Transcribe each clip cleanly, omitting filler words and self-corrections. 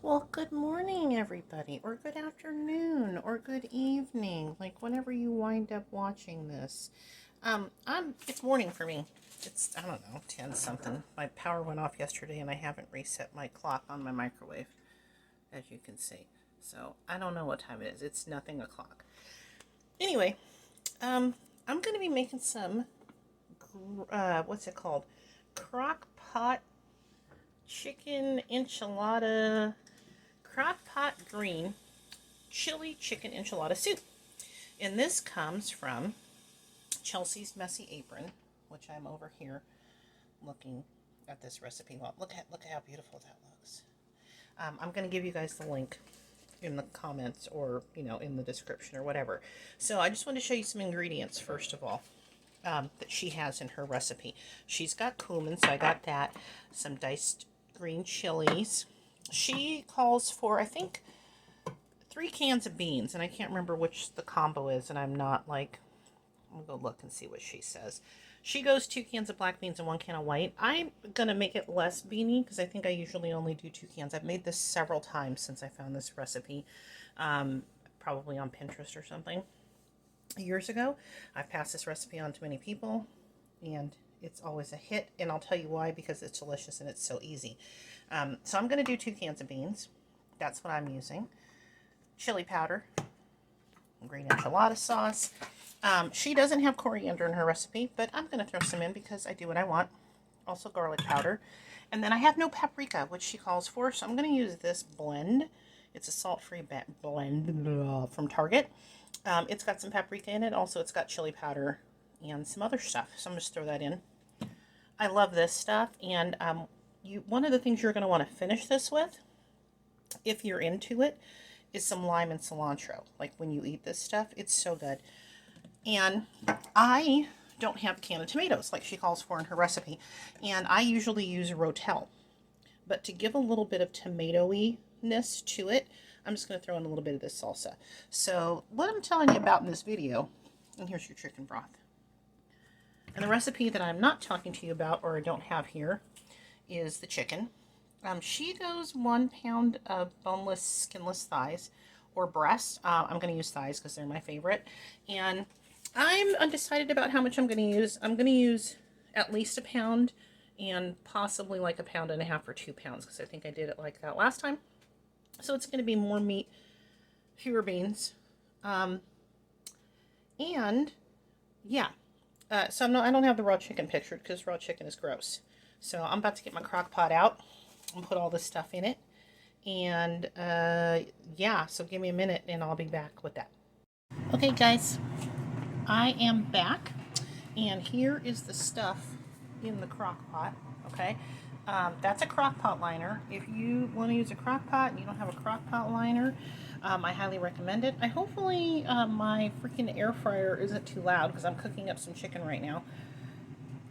Well, good morning, everybody, or good afternoon, or good evening, like whenever you wind up watching this. It's morning for me. It's, I don't know, 10 something. My power went off yesterday and I haven't reset my clock on my microwave, as you can see. So, I don't know what time it is. It's nothing o'clock. Anyway, I'm going to be making some, what's it called? Crockpot chicken enchilada, crockpot green chili chicken enchilada soup. And this comes from Chelsea's Messy Apron, which I'm over here looking at this recipe. Well, look at how beautiful that looks. I'm going to give you guys the link in the comments or, in the description or whatever. So I just want to show you some ingredients first of all that she has in her recipe. She's got cumin, so I got that. Some diced green chilies. She calls for, I think, 3 cans of beans, and I can't remember which the combo is, and I'm not like, I'm gonna go look and see what she says. She goes 2 cans of black beans and 1 can of white. I'm gonna make it less beany because I think I usually only do 2 cans. I've made this several times since I found this recipe, probably on Pinterest or something years ago. I've passed this recipe on to many people, and it's always a hit, and I'll tell you why, because it's delicious and it's so easy. So I'm going to do 2 cans of beans. That's what I'm using. Chili powder, green enchilada sauce. She doesn't have coriander in her recipe, but I'm going to throw some in because I do what I want. Also garlic powder. And then I have no paprika, which she calls for, so I'm going to use this blend. It's a salt-free blend from Target. It's got some paprika in it. Also, it's got chili powder and some other stuff. So I'm just throw that in. I love this stuff, and one of the things you're going to want to finish this with, if you're into it, is some lime and cilantro. Like when you eat this stuff, it's so good. And I don't have a can of tomatoes like she calls for in her recipe, and I usually use Rotel. But to give a little bit of tomatoey-ness to it, I'm just going to throw in a little bit of this salsa. So what I'm telling you about in this video, and here's your chicken broth. And the recipe that I'm not talking to you about, or I don't have here, is the chicken. She goes 1 pound of boneless, skinless thighs, or breasts. I'm going to use thighs because they're my favorite. And I'm undecided about how much I'm going to use. I'm going to use at least 1 pound, and possibly like 1.5 pounds or 2 pounds, because I think I did it like that last time. So it's going to be more meat, fewer beans. And yeah. So I don't have the raw chicken pictured because raw chicken is gross. So I'm about to get my crock pot out and put all this stuff in it. And yeah, so give me a minute and I'll be back with that. Okay, guys, I am back. And here is the stuff in the crock pot. Okay, that's a crock pot liner. If you want to use a crock pot and you don't have a crock pot liner, I highly recommend it. Hopefully my freaking air fryer isn't too loud because I'm cooking up some chicken right now.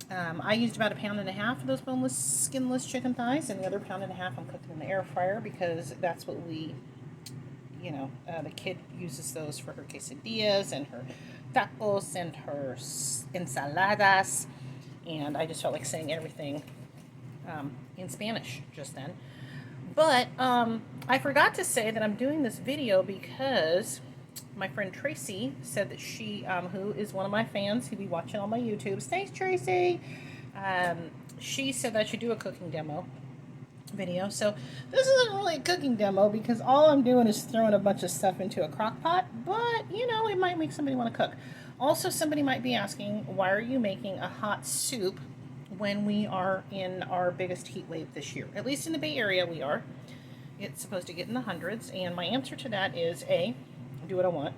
I used about 1.5 pounds of those boneless, skinless chicken thighs, and the other 1.5 pounds I'm cooking in the air fryer because that's what we, the kid uses those for her quesadillas and her tacos and her ensaladas. And I just felt like saying everything in Spanish just then. But I forgot to say that I'm doing this video because my friend Tracy said that she, who is one of my fans, who be watching all my YouTubes, thanks Tracy, she said that I should do a cooking demo video. So this isn't really a cooking demo because all I'm doing is throwing a bunch of stuff into a crock pot, but it might make somebody want to cook. Also, somebody might be asking, why are you making a hot soup when we are in our biggest heat wave this year? At least in the Bay Area we are. It's supposed to get in the hundreds, and my answer to that is A, do what I want.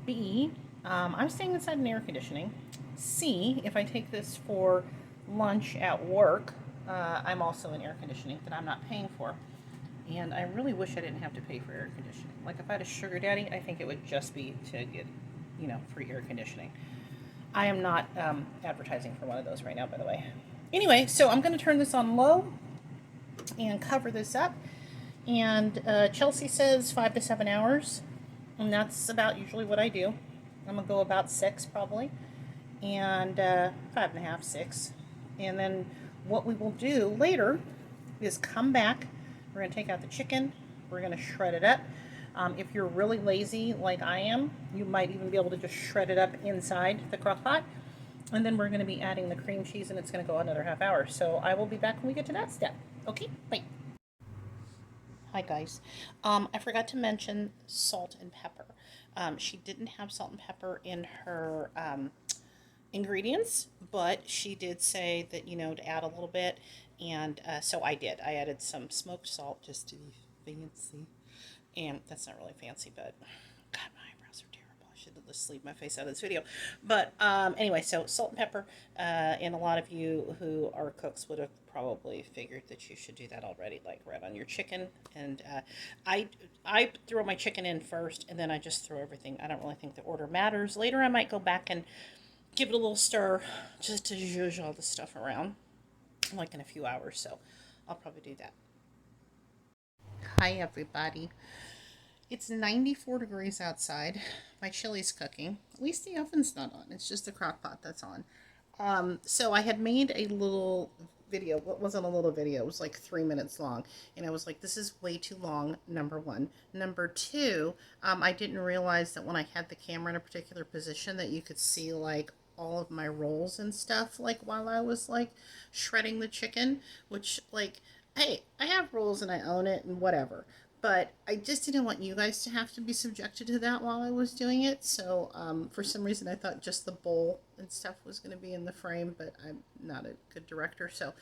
B, I'm staying inside in air conditioning. C, if I take this for lunch at work, I'm also in air conditioning that I'm not paying for. And I really wish I didn't have to pay for air conditioning. Like if I had a sugar daddy, I think it would just be to get, free air conditioning. I am not advertising for one of those right now, by the way. Anyway, so I'm going to turn this on low and cover this up. And Chelsea says 5 to 7 hours. And that's about usually what I do. I'm going to go about 6 probably. And 5.5, 6. And then what we will do later is come back. We're going to take out the chicken. We're going to shred it up. If you're really lazy like I am, you might even be able to just shred it up inside the crock pot. And then we're going to be adding the cream cheese, and it's going to go another half hour. So I will be back when we get to that step. Okay, bye. Hi guys. I forgot to mention salt and pepper. She didn't have salt and pepper in her ingredients, but she did say that, you know, to add a little bit, and so I did. I added some smoked salt just to be fancy, and that's not really fancy, but God, my eyebrows are terrible. I should just leave my face out of this video. But anyway, so salt and pepper, and a lot of you who are cooks would have probably figured that you should do that already, like right on your chicken. And I throw my chicken in first, and then I just throw everything. I don't really think the order matters. Later I might go back and give it a little stir just to zhuzh all the stuff around, like in a few hours. So I'll probably do that. Hi everybody. It's 94 degrees outside. My chili's cooking. At least the oven's not on. It's just the crock pot that's on. So I had made a little video. What wasn't a little video? It was like 3 minutes long. And I was like, this is way too long, number one. Number two, I didn't realize that when I had the camera in a particular position that you could see like all of my rolls and stuff like while I was like shredding the chicken, which like, hey, I have rolls and I own it and whatever. But I just didn't want you guys to have to be subjected to that while I was doing it. So for some reason I thought just the bowl and stuff was going to be in the frame, but I'm not a good director. So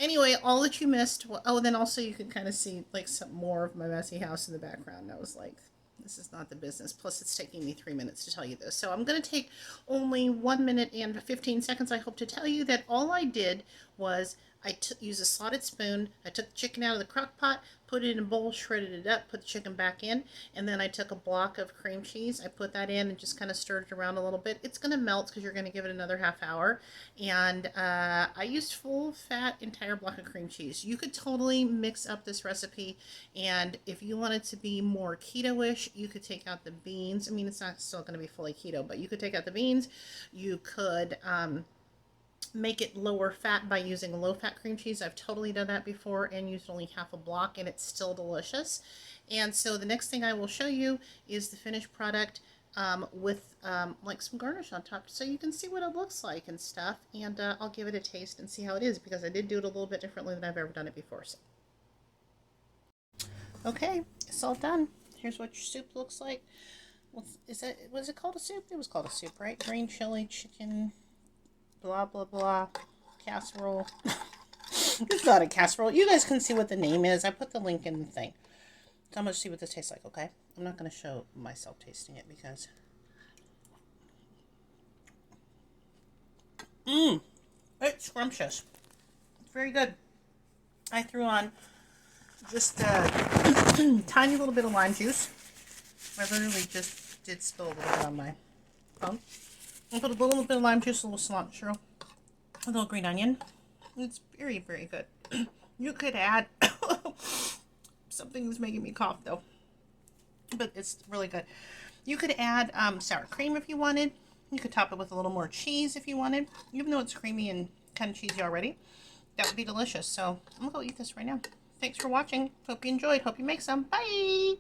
anyway, all that you missed, oh, then also you can kind of see like some more of my messy house in the background. I was like, this is not the business. Plus it's taking me 3 minutes to tell you this. So I'm going to take only 1 minute and 15 seconds. I hope to tell you that all I did was I used a slotted spoon. I took the chicken out of the crock pot, put it in a bowl, shredded it up, put the chicken back in, and then I took a block of cream cheese. I put that in and just kind of stirred it around a little bit. It's going to melt because you're going to give it another half hour. And I used full fat entire block of cream cheese. You could totally mix up this recipe, and if you want it to be more keto-ish, you could take out the beans. I mean, it's not still going to be fully keto, but you could take out the beans. You could make it lower fat by using a low-fat cream cheese. I've totally done that before and used only half a block, and it's still delicious. And so the next thing I will show you is the finished product with like some garnish on top, so you can see what it looks like and stuff. And I'll give it a taste and see how it is, because I did do it a little bit differently than I've ever done it before. So okay, it's all done. Here's what your soup looks like. Was it called a soup? It was called a soup, right? Green chili, chicken, blah blah blah, casserole. It's not a casserole. You guys can see what the name is. I put the link in the thing. So I'm going to see what this tastes like, okay? I'm not going to show myself tasting it because it's scrumptious. It's very good. I threw on just a tiny little bit of lime juice. I literally just did spill a little bit on my phone. I put a little bit of lime juice, a little cilantro, a little green onion. It's very, very good. You could add something that's making me cough though, but it's really good. You could add sour cream if you wanted. You could top it with a little more cheese if you wanted, even though it's creamy and kind of cheesy already. That would be delicious. So I'm gonna go eat this right now. Thanks for watching. Hope you enjoyed. Hope you make some. Bye.